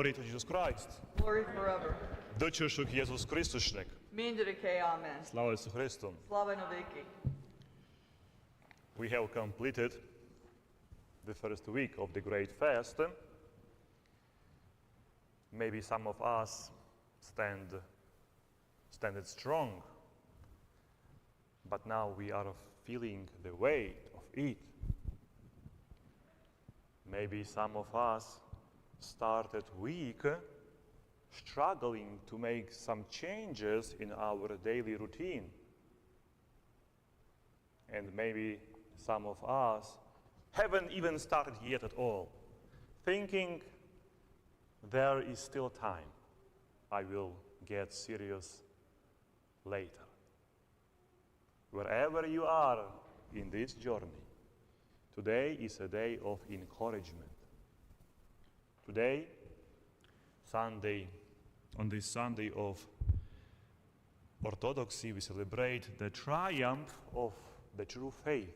Glory to Jesus Christ. Glory forever. Дочушок Єсус Христушник. Mindrike, amen. Слава Ісусу Христу. Slava навеки. We have completed the first week of the Great Fast. Maybe some of us stand it strong, but now we are feeling the weight of it. Maybe some of us started weak, struggling to make some changes in our daily routine. And maybe some of us haven't even started yet at all, thinking there is still time. I will get serious later. Wherever you are in this journey, today is a day of encouragement. Today, on this Sunday of Orthodoxy, we celebrate the triumph of the true faith,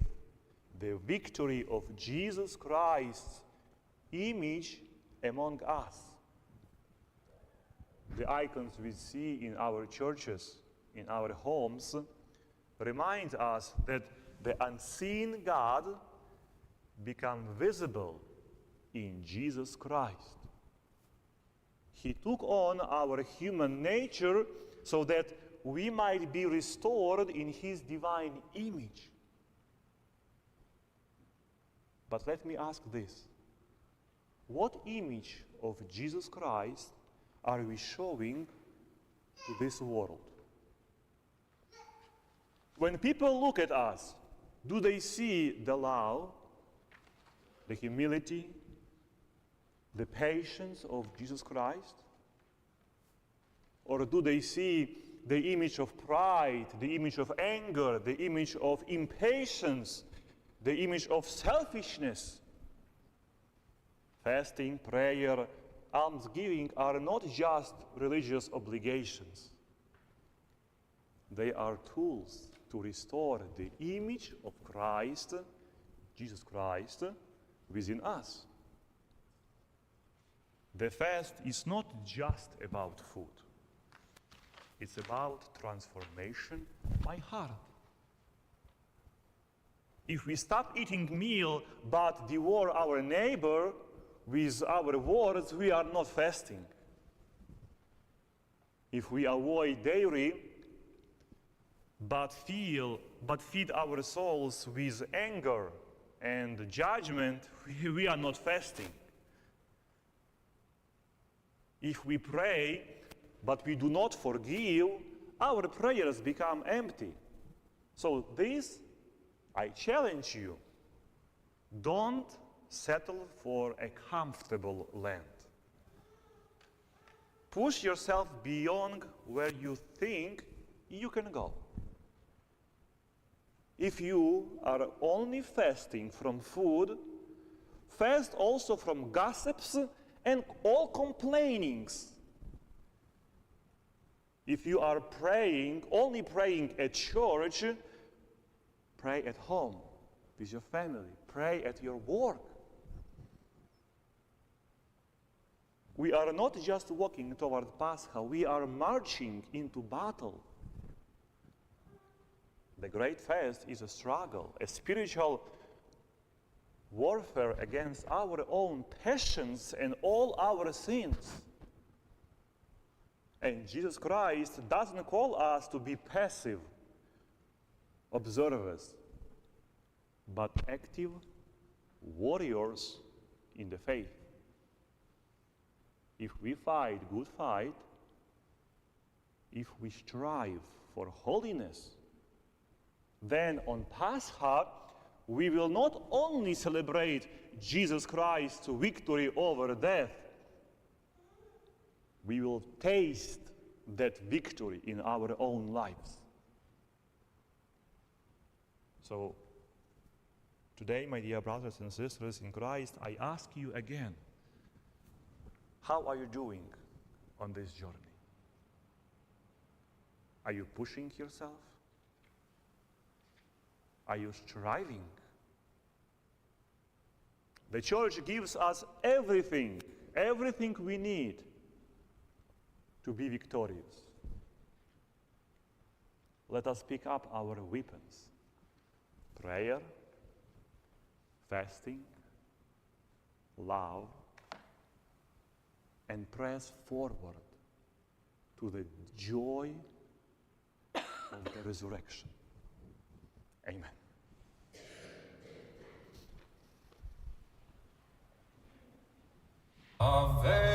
the victory of Jesus Christ's image among us. The icons we see in our churches, in our homes, remind us that the unseen God became visible in Jesus Christ. He took on our human nature so that we might be restored in His divine image. But let me ask this. What image of Jesus Christ are we showing to this world? When people look at us, do they see the love, the humility, the patience of Jesus Christ? Or do they see the image of pride, the image of anger, the image of impatience, the image of selfishness? Fasting, prayer, almsgiving are not just religious obligations. They are tools to restore the image of Christ, Jesus Christ, within us. The fast is not just about food. It's about transformation of my heart. If we stop eating meal but devour our neighbor with our words, we are not fasting. If we avoid dairy but feed our souls with anger and judgment, we are not fasting. If we pray but we do not forgive, our prayers become empty. So this, I challenge you, don't settle for a comfortable Lent. Push yourself beyond where you think you can go. If you are only fasting from food, fast also from gossips and all complainings. If you are only praying at church, pray at home with your family. Pray at your work. We are not just walking toward Pascha, we are marching into battle. The Great Fast is a struggle, a spiritual warfare against our own passions and all our sins. And Jesus Christ doesn't call us to be passive observers, but active warriors in the faith. If we fight good fight, if we strive for holiness, then on Pascha we will not only celebrate Jesus Christ's victory over death, we will taste that victory in our own lives. So, today, my dear brothers and sisters in Christ, I ask you again, how are you doing on this journey? Are you pushing yourself? Are you striving? The church gives us everything everything we need to be victorious. Let us pick up our weapons: prayer, fasting, love, and press forward to the joy of the resurrection. Amen. Ave